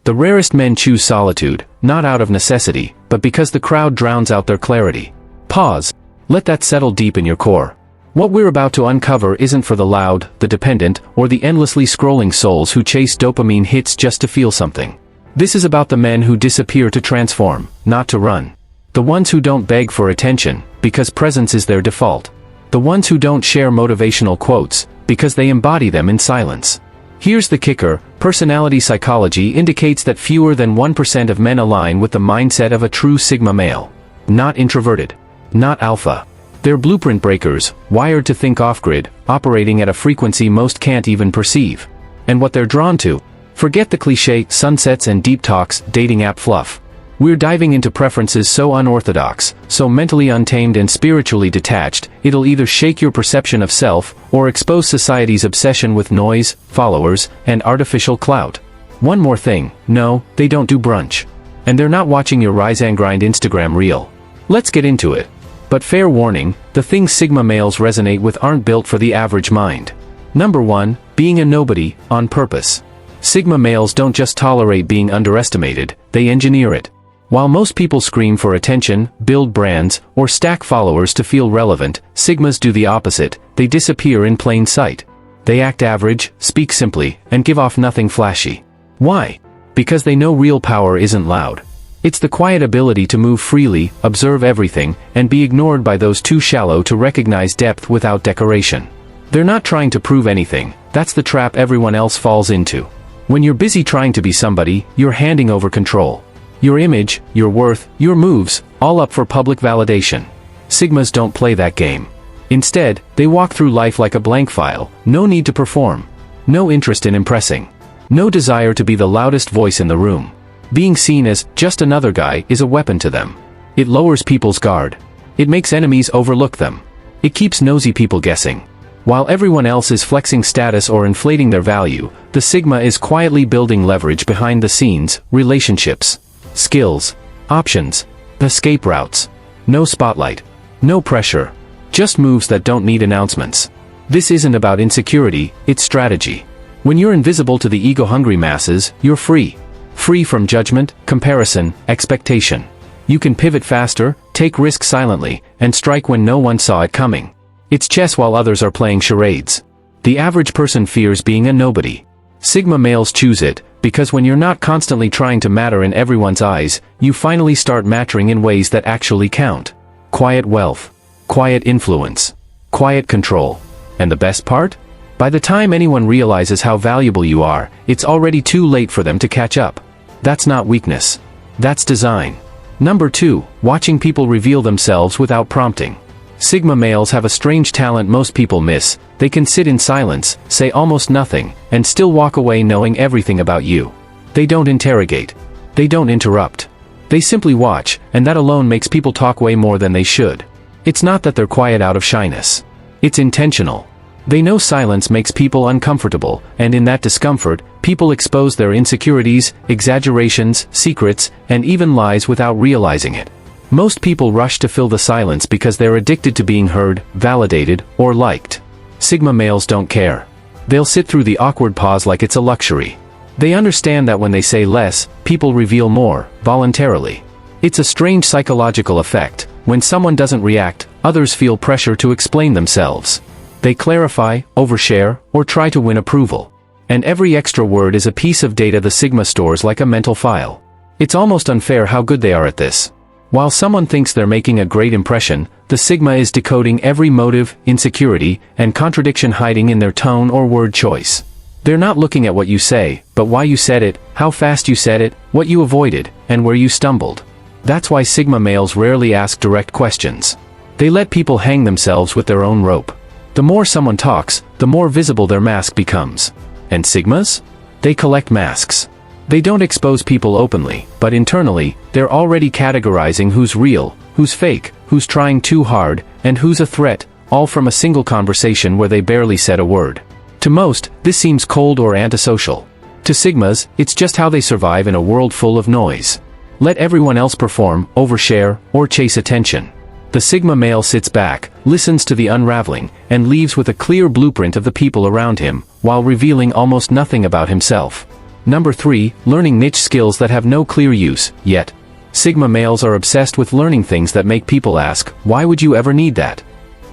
The rarest men choose solitude, not out of necessity, but because the crowd drowns out their clarity. Pause. Let that settle deep in your core. What we're about to uncover isn't for the loud, the dependent, or the endlessly scrolling souls who chase dopamine hits just to feel something. This is about the men who disappear to transform, not to run. The ones who don't beg for attention, because presence is their default. The ones who don't share motivational quotes, because they embody them in silence. Here's the kicker: personality psychology indicates that fewer than 1% of men align with the mindset of a true Sigma male. Not introverted. Not alpha. They're blueprint breakers, wired to think off-grid, operating at a frequency most can't even perceive. And what they're drawn to? Forget the cliché, sunsets and deep talks, dating app fluff. We're diving into preferences so unorthodox, so mentally untamed and spiritually detached, it'll either shake your perception of self, or expose society's obsession with noise, followers, and artificial clout. One more thing: no, they don't do brunch. And they're not watching your rise and grind Instagram reel. Let's get into it. But fair warning, the things Sigma males resonate with aren't built for the average mind. Number 1, being a nobody, on purpose. Sigma males don't just tolerate being underestimated, they engineer it. While most people scream for attention, build brands, or stack followers to feel relevant, Sigmas do the opposite: they disappear in plain sight. They act average, speak simply, and give off nothing flashy. Why? Because they know real power isn't loud. It's the quiet ability to move freely, observe everything, and be ignored by those too shallow to recognize depth without decoration. They're not trying to prove anything, that's the trap everyone else falls into. When you're busy trying to be somebody, you're handing over control. Your image, your worth, your moves, all up for public validation. Sigmas don't play that game. Instead, they walk through life like a blank file, no need to perform. No interest in impressing. No desire to be the loudest voice in the room. Being seen as just another guy is a weapon to them. It lowers people's guard. It makes enemies overlook them. It keeps nosy people guessing. While everyone else is flexing status or inflating their value, the Sigma is quietly building leverage behind the scenes: relationships, skills, options, escape routes. No spotlight. No pressure. Just moves that don't need announcements. This isn't about insecurity, it's strategy. When you're invisible to the ego-hungry masses, you're free. Free from judgment, comparison, expectation. You can pivot faster, take risks silently, and strike when no one saw it coming. It's chess while others are playing charades. The average person fears being a nobody. Sigma males choose it, because when you're not constantly trying to matter in everyone's eyes, you finally start mattering in ways that actually count. Quiet wealth. Quiet influence. Quiet control. And the best part? By the time anyone realizes how valuable you are, it's already too late for them to catch up. That's not weakness. That's design. Number 2, watching people reveal themselves without prompting. Sigma males have a strange talent most people miss. They can sit in silence, say almost nothing, and still walk away knowing everything about you. They don't interrogate. They don't interrupt. They simply watch, and that alone makes people talk way more than they should. It's not that they're quiet out of shyness. It's intentional. They know silence makes people uncomfortable, and in that discomfort, people expose their insecurities, exaggerations, secrets, and even lies without realizing it. Most people rush to fill the silence because they're addicted to being heard, validated, or liked. Sigma males don't care. They'll sit through the awkward pause like it's a luxury. They understand that when they say less, people reveal more, voluntarily. It's a strange psychological effect. When someone doesn't react, others feel pressure to explain themselves. They clarify, overshare, or try to win approval. And every extra word is a piece of data the Sigma stores like a mental file. It's almost unfair how good they are at this. While someone thinks they're making a great impression, the Sigma is decoding every motive, insecurity, and contradiction hiding in their tone or word choice. They're not looking at what you say, but why you said it, how fast you said it, what you avoided, and where you stumbled. That's why Sigma males rarely ask direct questions. They let people hang themselves with their own rope. The more someone talks, the more visible their mask becomes. And Sigmas? They collect masks. They don't expose people openly, but internally, they're already categorizing who's real, who's fake, who's trying too hard, and who's a threat, all from a single conversation where they barely said a word. To most, this seems cold or antisocial. To Sigmas, it's just how they survive in a world full of noise. Let everyone else perform, overshare, or chase attention. The Sigma male sits back, listens to the unraveling, and leaves with a clear blueprint of the people around him, while revealing almost nothing about himself. Number 3, learning niche skills that have no clear use, yet. Sigma males are obsessed with learning things that make people ask, why would you ever need that?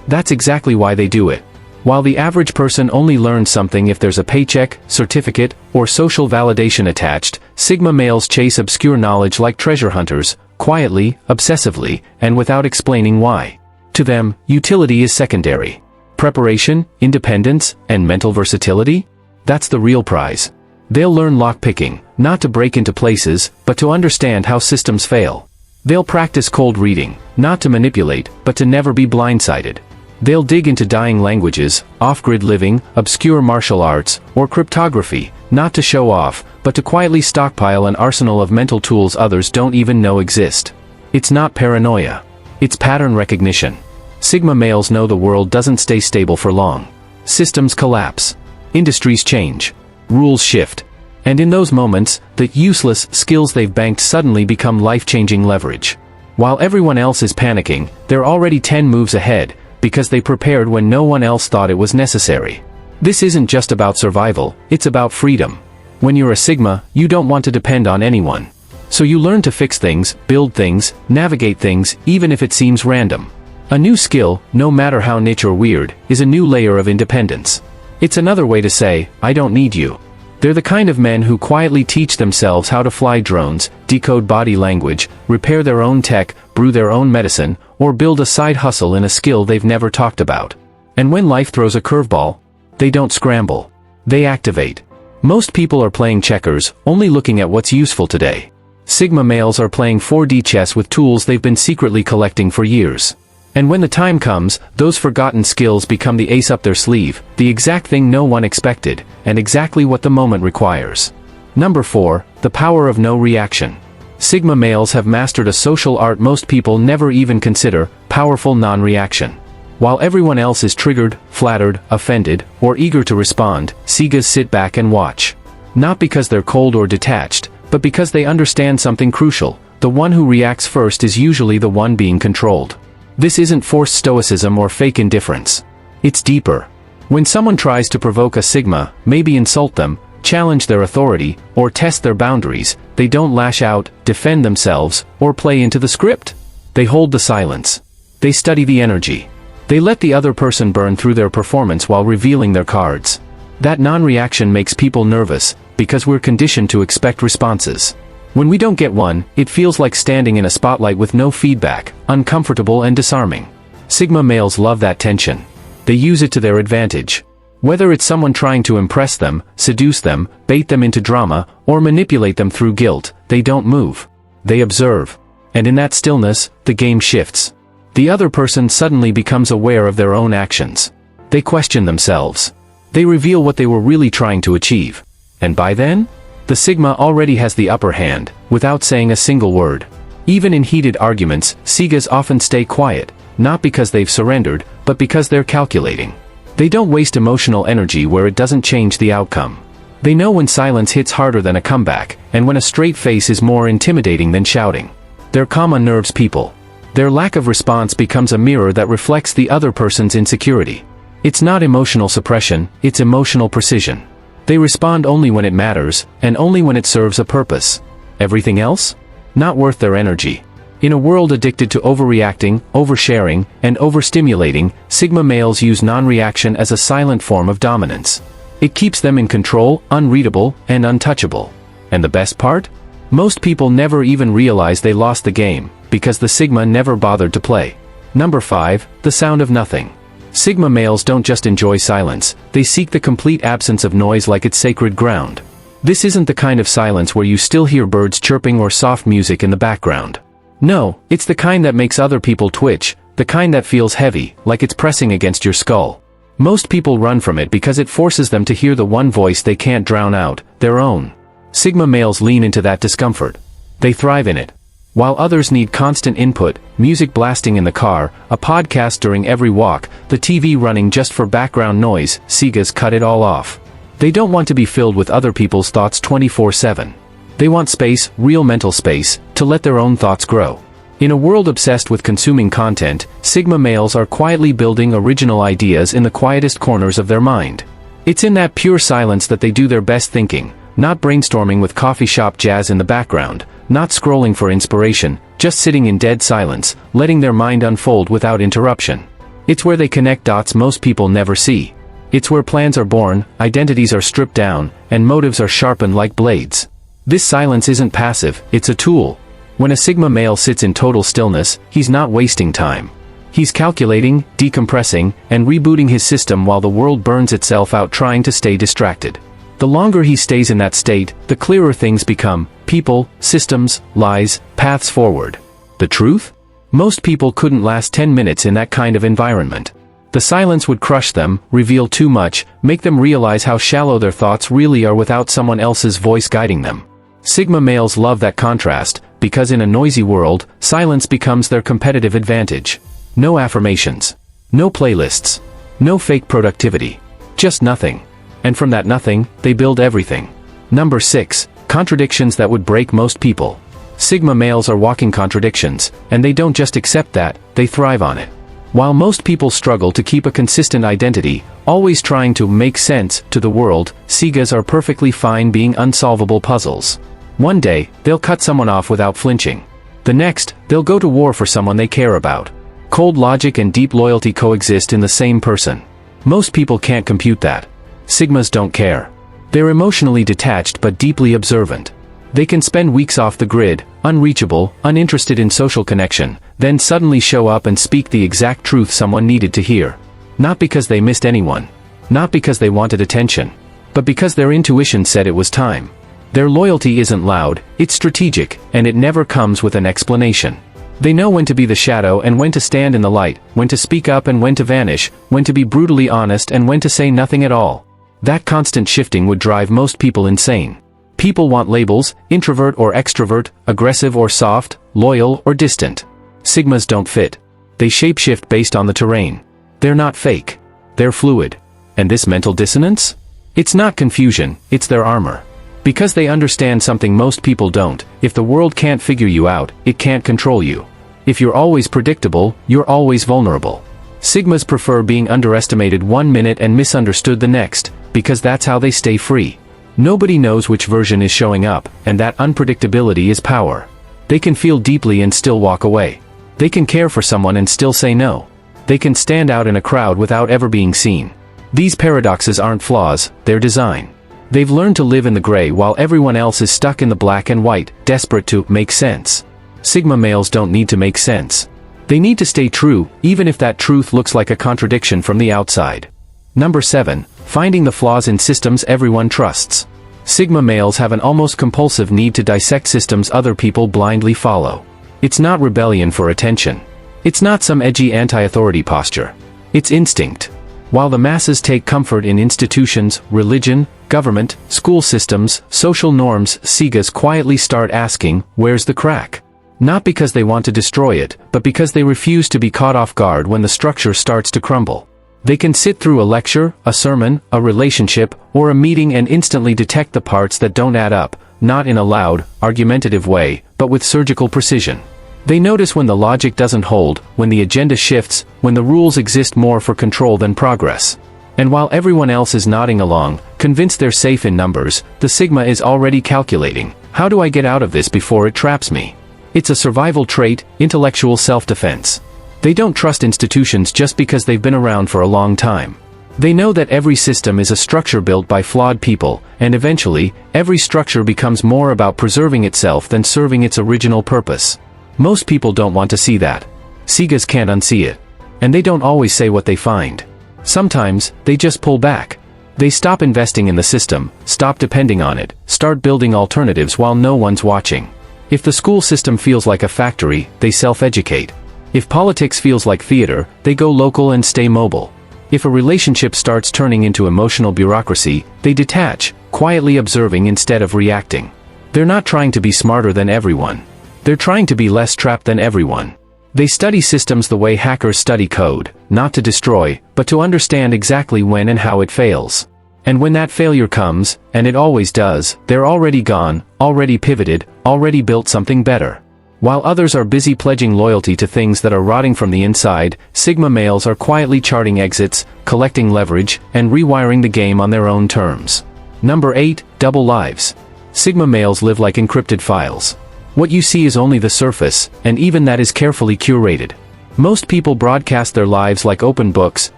That's exactly why they do it. While the average person only learns something if there's a paycheck, certificate, or social validation attached, Sigma males chase obscure knowledge like treasure hunters, quietly, obsessively, and without explaining why. To them, utility is secondary. Preparation, independence, and mental versatility? That's the real prize. They'll learn lockpicking, not to break into places, but to understand how systems fail. They'll practice cold reading, not to manipulate, but to never be blindsided. They'll dig into dying languages, off-grid living, obscure martial arts, or cryptography, not to show off, but to quietly stockpile an arsenal of mental tools others don't even know exist. It's not paranoia. It's pattern recognition. Sigma males know the world doesn't stay stable for long. Systems collapse. Industries change. Rules shift. And in those moments, the useless skills they've banked suddenly become life-changing leverage. While everyone else is panicking, they're already 10 moves ahead, because they prepared when no one else thought it was necessary. This isn't just about survival, it's about freedom. When you're a Sigma, you don't want to depend on anyone. So you learn to fix things, build things, navigate things, even if it seems random. A new skill, no matter how niche or weird, is a new layer of independence. It's another way to say, I don't need you. They're the kind of men who quietly teach themselves how to fly drones, decode body language, repair their own tech, brew their own medicine, or build a side hustle in a skill they've never talked about. And when life throws a curveball, they don't scramble. They activate. Most people are playing checkers, only looking at what's useful today. Sigma males are playing 4D chess with tools they've been secretly collecting for years. And when the time comes, those forgotten skills become the ace up their sleeve, the exact thing no one expected, and exactly what the moment requires. Number 4, the power of no reaction. Sigma males have mastered a social art most people never even consider, powerful non-reaction. While everyone else is triggered, flattered, offended, or eager to respond, Sigas sit back and watch. Not because they're cold or detached, but because they understand something crucial. The one who reacts first is usually the one being controlled. This isn't forced stoicism or fake indifference. It's deeper. When someone tries to provoke a Sigma, maybe insult them, challenge their authority, or test their boundaries, they don't lash out, defend themselves, or play into the script. They hold the silence. They study the energy. They let the other person burn through their performance while revealing their cards. That non-reaction makes people nervous, because we're conditioned to expect responses. When we don't get one, it feels like standing in a spotlight with no feedback, uncomfortable and disarming. Sigma males love that tension. They use it to their advantage. Whether it's someone trying to impress them, seduce them, bait them into drama, or manipulate them through guilt, they don't move. They observe. And in that stillness, the game shifts. The other person suddenly becomes aware of their own actions. They question themselves. They reveal what they were really trying to achieve. And by then, the Sigma already has the upper hand, without saying a single word. Even in heated arguments, Sigas often stay quiet, not because they've surrendered, but because they're calculating. They don't waste emotional energy where it doesn't change the outcome. They know when silence hits harder than a comeback, and when a straight face is more intimidating than shouting. They're calm unnerves people. Their lack of response becomes a mirror that reflects the other person's insecurity. It's not emotional suppression, it's emotional precision. They respond only when it matters, and only when it serves a purpose. Everything else? Not worth their energy. In a world addicted to overreacting, oversharing, and overstimulating, Sigma males use non-reaction as a silent form of dominance. It keeps them in control, unreadable, and untouchable. And the best part? Most people never even realize they lost the game, because the Sigma never bothered to play. Number 5, the sound of nothing. Sigma males don't just enjoy silence, they seek the complete absence of noise like it's sacred ground. This isn't the kind of silence where you still hear birds chirping or soft music in the background. No, it's the kind that makes other people twitch, the kind that feels heavy, like it's pressing against your skull. Most people run from it because it forces them to hear the one voice they can't drown out, their own. Sigma males lean into that discomfort. They thrive in it. While others need constant input, music blasting in the car, a podcast during every walk, the TV running just for background noise, Sigas cut it all off. They don't want to be filled with other people's thoughts 24/7. They want space, real mental space, to let their own thoughts grow. In a world obsessed with consuming content, Sigma males are quietly building original ideas in the quietest corners of their mind. It's in that pure silence that they do their best thinking, Not brainstorming with coffee shop jazz in the background, not scrolling for inspiration, just sitting in dead silence, letting their mind unfold without interruption. It's where they connect dots most people never see. It's where plans are born, identities are stripped down, and motives are sharpened like blades. This silence isn't passive, it's a tool. When a Sigma male sits in total stillness, he's not wasting time. He's calculating, decompressing, and rebooting his system while the world burns itself out trying to stay distracted. The longer he stays in that state, the clearer things become: people, systems, lies, paths forward. The truth? Most people couldn't last 10 minutes in that kind of environment. The silence would crush them, reveal too much, make them realize how shallow their thoughts really are without someone else's voice guiding them. Sigma males love that contrast, because in a noisy world, silence becomes their competitive advantage. No affirmations. No playlists. No fake productivity. Just nothing. And from that nothing, they build everything. Number 6. Contradictions that would break most people. Sigma males are walking contradictions, and they don't just accept that, they thrive on it. While most people struggle to keep a consistent identity, always trying to make sense to the world, Sigas are perfectly fine being unsolvable puzzles. One day, they'll cut someone off without flinching. The next, they'll go to war for someone they care about. Cold logic and deep loyalty coexist in the same person. Most people can't compute that. Sigmas don't care. They're emotionally detached but deeply observant. They can spend weeks off the grid, unreachable, uninterested in social connection, then suddenly show up and speak the exact truth someone needed to hear. Not because they missed anyone. Not because they wanted attention. But because their intuition said it was time. Their loyalty isn't loud, it's strategic, and it never comes with an explanation. They know when to be the shadow and when to stand in the light, when to speak up and when to vanish, when to be brutally honest and when to say nothing at all. That constant shifting would drive most people insane. People want labels: introvert or extrovert, aggressive or soft, loyal or distant. Sigmas don't fit. They shapeshift based on the terrain. They're not fake. They're fluid. And this mental dissonance? It's not confusion, it's their armor. Because they understand something most people don't: if the world can't figure you out, it can't control you. If you're always predictable, you're always vulnerable. Sigmas prefer being underestimated one minute and misunderstood the next, because that's how they stay free. Nobody knows which version is showing up, and that unpredictability is power. They can feel deeply and still walk away. They can care for someone and still say no. They can stand out in a crowd without ever being seen. These paradoxes aren't flaws, they're design. They've learned to live in the gray while everyone else is stuck in the black and white, desperate to make sense. Sigma males don't need to make sense. They need to stay true, even if that truth looks like a contradiction from the outside. Number 7. Finding the flaws in systems everyone trusts. Sigma males have an almost compulsive need to dissect systems other people blindly follow. It's not rebellion for attention. It's not some edgy anti-authority posture. It's instinct. While the masses take comfort in institutions, religion, government, school systems, social norms, Sigas quietly start asking, where's the crack? Not because they want to destroy it, but because they refuse to be caught off guard when the structure starts to crumble. They can sit through a lecture, a sermon, a relationship, or a meeting and instantly detect the parts that don't add up, not in a loud, argumentative way, but with surgical precision. They notice when the logic doesn't hold, when the agenda shifts, when the rules exist more for control than progress. And while everyone else is nodding along, convinced they're safe in numbers, the Sigma is already calculating, how do I get out of this before it traps me? It's a survival trait, intellectual self-defense. They don't trust institutions just because they've been around for a long time. They know that every system is a structure built by flawed people, and eventually, every structure becomes more about preserving itself than serving its original purpose. Most people don't want to see that. Sigas can't unsee it. And they don't always say what they find. Sometimes, they just pull back. They stop investing in the system, stop depending on it, start building alternatives while no one's watching. If the school system feels like a factory, they self-educate. If politics feels like theater, they go local and stay mobile. If a relationship starts turning into emotional bureaucracy, they detach, quietly observing instead of reacting. They're not trying to be smarter than everyone. They're trying to be less trapped than everyone. They study systems the way hackers study code, not to destroy, but to understand exactly when and how it fails. And when that failure comes, and it always does, they're already gone, already pivoted, already built something better. While others are busy pledging loyalty to things that are rotting from the inside, Sigma males are quietly charting exits, collecting leverage, and rewiring the game on their own terms. Number 8, double lives. Sigma males live like encrypted files. What you see is only the surface, and even that is carefully curated. Most people broadcast their lives like open books,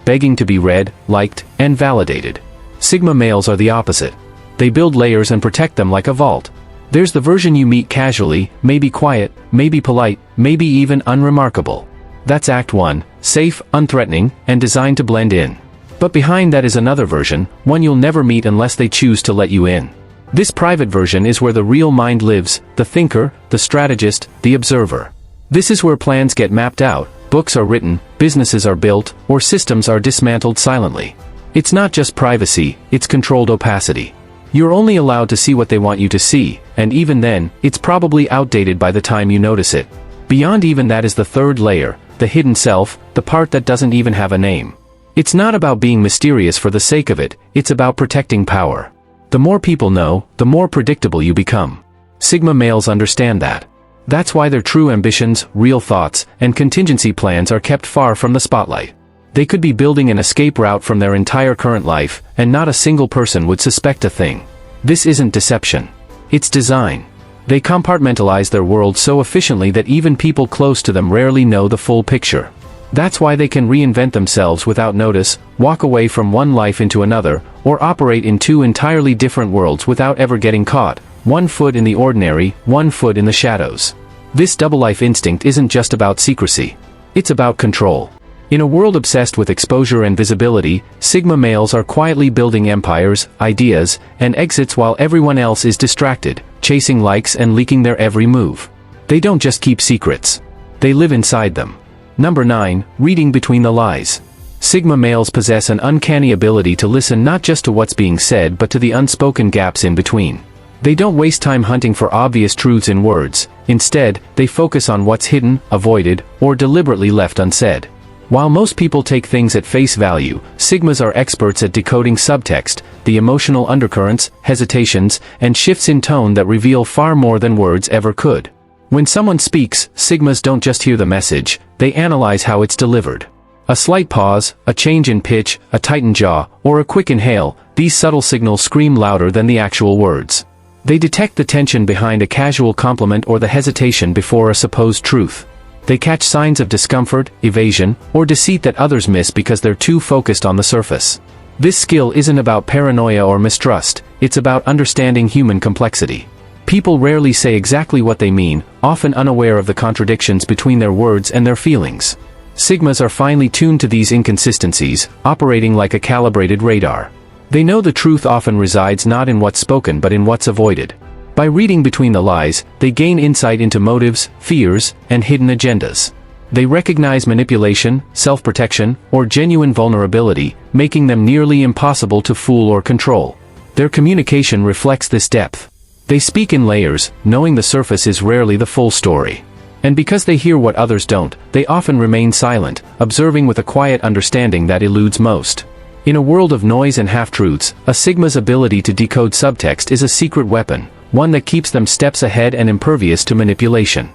begging to be read, liked, and validated. Sigma males are the opposite. They build layers and protect them like a vault. There's the version you meet casually, maybe quiet, maybe polite, maybe even unremarkable. That's Act 1, safe, unthreatening, and designed to blend in. But behind that is another version, one you'll never meet unless they choose to let you in. This private version is where the real mind lives, the thinker, the strategist, the observer. This is where plans get mapped out, books are written, businesses are built, or systems are dismantled silently. It's not just privacy, it's controlled opacity. You're only allowed to see what they want you to see, and even then, it's probably outdated by the time you notice it. Beyond even that is the third layer, the hidden self, the part that doesn't even have a name. It's not about being mysterious for the sake of it, it's about protecting power. The more people know, the more predictable you become. Sigma males understand that. That's why their true ambitions, real thoughts, and contingency plans are kept far from the spotlight. They could be building an escape route from their entire current life, and not a single person would suspect a thing. This isn't deception. It's design. They compartmentalize their world so efficiently that even people close to them rarely know the full picture. That's why they can reinvent themselves without notice, walk away from one life into another, or operate in two entirely different worlds without ever getting caught, 1 foot in the ordinary, 1 foot in the shadows. This double life instinct isn't just about secrecy. It's about control. In a world obsessed with exposure and visibility, Sigma males are quietly building empires, ideas, and exits while everyone else is distracted, chasing likes and leaking their every move. They don't just keep secrets. They live inside them. Number 9, reading between the lies. Sigma males possess an uncanny ability to listen not just to what's being said but to the unspoken gaps in between. They don't waste time hunting for obvious truths in words. Instead, they focus on what's hidden, avoided, or deliberately left unsaid. While most people take things at face value, Sigmas are experts at decoding subtext, the emotional undercurrents, hesitations, and shifts in tone that reveal far more than words ever could. When someone speaks, Sigmas don't just hear the message, they analyze how it's delivered. A slight pause, a change in pitch, a tightened jaw, or a quick inhale, these subtle signals scream louder than the actual words. They detect the tension behind a casual compliment or the hesitation before a supposed truth. They catch signs of discomfort, evasion, or deceit that others miss because they're too focused on the surface. This skill isn't about paranoia or mistrust, it's about understanding human complexity. People rarely say exactly what they mean, often unaware of the contradictions between their words and their feelings. Sigmas are finely tuned to these inconsistencies, operating like a calibrated radar. They know the truth often resides not in what's spoken but in what's avoided. By reading between the lies, they gain insight into motives, fears, and hidden agendas. They recognize manipulation, self-protection, or genuine vulnerability, making them nearly impossible to fool or control. Their communication reflects this depth. They speak in layers, knowing the surface is rarely the full story. And because they hear what others don't, they often remain silent, observing with a quiet understanding that eludes most. In a world of noise and half-truths, a Sigma's ability to decode subtext is a secret weapon, one that keeps them steps ahead and impervious to manipulation.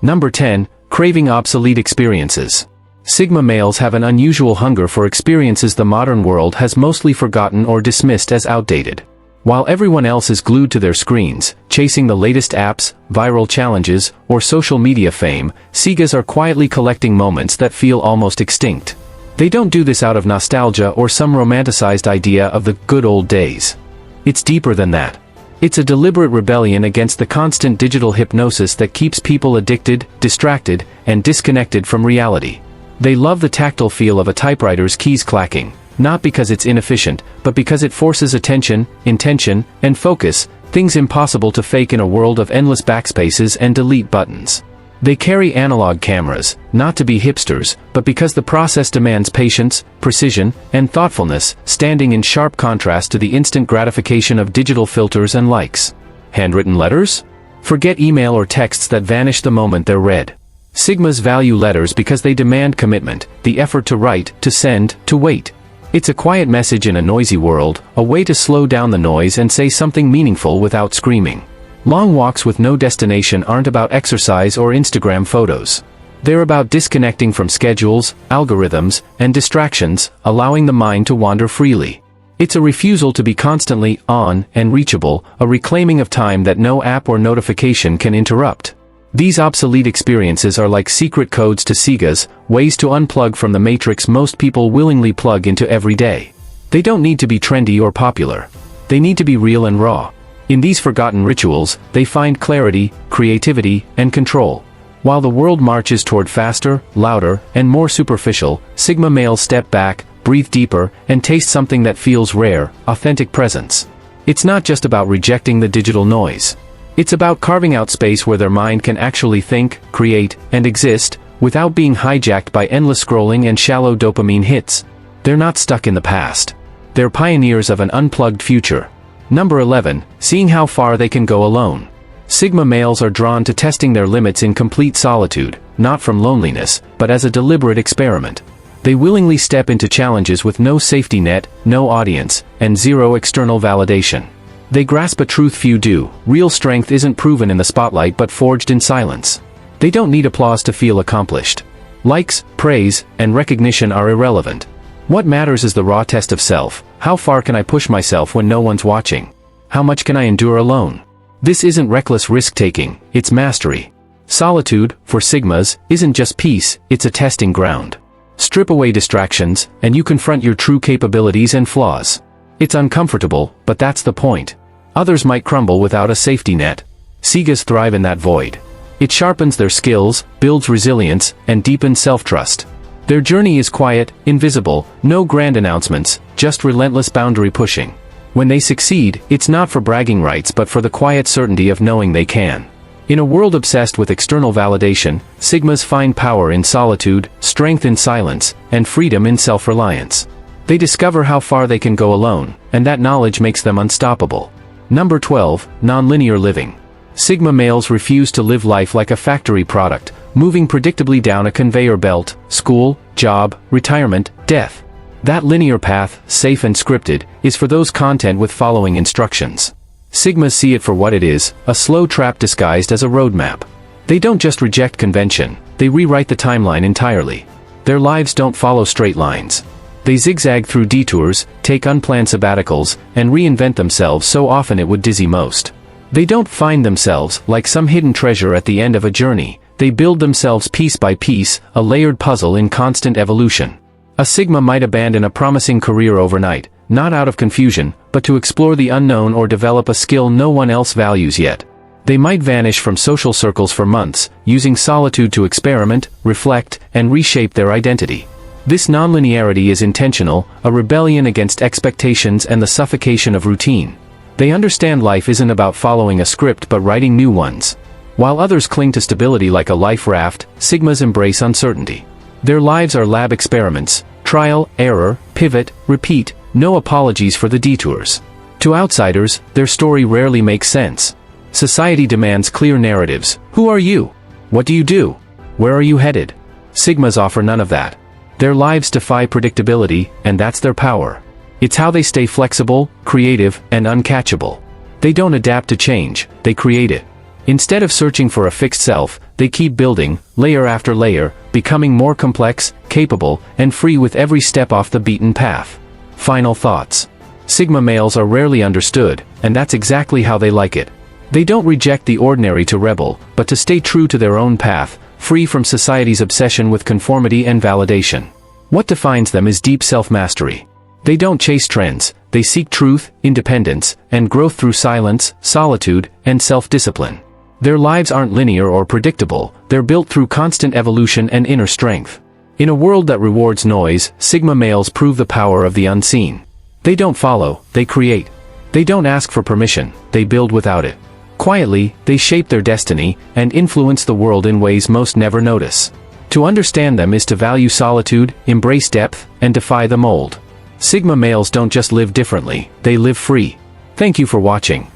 Number 10, craving obsolete experiences. Sigma males have an unusual hunger for experiences the modern world has mostly forgotten or dismissed as outdated. While everyone else is glued to their screens, chasing the latest apps, viral challenges, or social media fame, Sigas are quietly collecting moments that feel almost extinct. They don't do this out of nostalgia or some romanticized idea of the good old days. It's deeper than that. It's a deliberate rebellion against the constant digital hypnosis that keeps people addicted, distracted, and disconnected from reality. They love the tactile feel of a typewriter's keys clacking, not because it's inefficient, but because it forces attention, intention, and focus, things impossible to fake in a world of endless backspaces and delete buttons. They carry analog cameras, not to be hipsters, but because the process demands patience, precision, and thoughtfulness, standing in sharp contrast to the instant gratification of digital filters and likes. Handwritten letters? Forget email or texts that vanish the moment they're read. Sigmas value letters because they demand commitment, the effort to write, to send, to wait. It's a quiet message in a noisy world, a way to slow down the noise and say something meaningful without screaming. Long walks with no destination aren't about exercise or Instagram photos. They're about disconnecting from schedules, algorithms, and distractions, allowing the mind to wander freely. It's a refusal to be constantly on and reachable, a reclaiming of time that no app or notification can interrupt. These obsolete experiences are like secret codes to Sigas, ways to unplug from the matrix most people willingly plug into every day. They don't need to be trendy or popular. They need to be real and raw. In these forgotten rituals, they find clarity, creativity, and control. While the world marches toward faster, louder, and more superficial, Sigma males step back, breathe deeper, and taste something that feels rare, authentic presence. It's not just about rejecting the digital noise. It's about carving out space where their mind can actually think, create, and exist, without being hijacked by endless scrolling and shallow dopamine hits. They're not stuck in the past. They're pioneers of an unplugged future. Number 11, seeing how far they can go alone. Sigma males are drawn to testing their limits in complete solitude, not from loneliness, but as a deliberate experiment. They willingly step into challenges with no safety net, no audience, and zero external validation. They grasp a truth few do: real strength isn't proven in the spotlight but forged in silence. They don't need applause to feel accomplished. Likes, praise, and recognition are irrelevant. What matters is the raw test of self. How far can I push myself when no one's watching? How much can I endure alone? This isn't reckless risk-taking, it's mastery. Solitude, for Sigmas, isn't just peace, it's a testing ground. Strip away distractions, and you confront your true capabilities and flaws. It's uncomfortable, but that's the point. Others might crumble without a safety net. Sigas thrive in that void. It sharpens their skills, builds resilience, and deepens self-trust. Their journey is quiet, invisible, no grand announcements, just relentless boundary pushing. When they succeed, it's not for bragging rights but for the quiet certainty of knowing they can. In a world obsessed with external validation, Sigmas find power in solitude, strength in silence, and freedom in self-reliance. They discover how far they can go alone, and that knowledge makes them unstoppable. Number 12, nonlinear living. Sigma males refuse to live life like a factory product, moving predictably down a conveyor belt: school, job, retirement, death. That linear path, safe and scripted, is for those content with following instructions. Sigmas see it for what it is, a slow trap disguised as a roadmap. They don't just reject convention, they rewrite the timeline entirely. Their lives don't follow straight lines. They zigzag through detours, take unplanned sabbaticals, and reinvent themselves so often it would dizzy most. They don't find themselves like some hidden treasure at the end of a journey. They build themselves piece by piece, a layered puzzle in constant evolution. A Sigma might abandon a promising career overnight, not out of confusion, but to explore the unknown or develop a skill no one else values yet. They might vanish from social circles for months, using solitude to experiment, reflect, and reshape their identity. This nonlinearity is intentional, a rebellion against expectations and the suffocation of routine. They understand life isn't about following a script but writing new ones. While others cling to stability like a life raft, Sigmas embrace uncertainty. Their lives are lab experiments: trial, error, pivot, repeat, no apologies for the detours. To outsiders, their story rarely makes sense. Society demands clear narratives. Who are you? What do you do? Where are you headed? Sigmas offer none of that. Their lives defy predictability, and that's their power. It's how they stay flexible, creative, and uncatchable. They don't adapt to change, they create it. Instead of searching for a fixed self, they keep building, layer after layer, becoming more complex, capable, and free with every step off the beaten path. Final thoughts. Sigma males are rarely understood, and that's exactly how they like it. They don't reject the ordinary to rebel, but to stay true to their own path, free from society's obsession with conformity and validation. What defines them is deep self-mastery. They don't chase trends, they seek truth, independence, and growth through silence, solitude, and self-discipline. Their lives aren't linear or predictable, they're built through constant evolution and inner strength. In a world that rewards noise, Sigma males prove the power of the unseen. They don't follow, they create. They don't ask for permission, they build without it. Quietly, they shape their destiny, and influence the world in ways most never notice. To understand them is to value solitude, embrace depth, and defy the mold. Sigma males don't just live differently, they live free. Thank you for watching.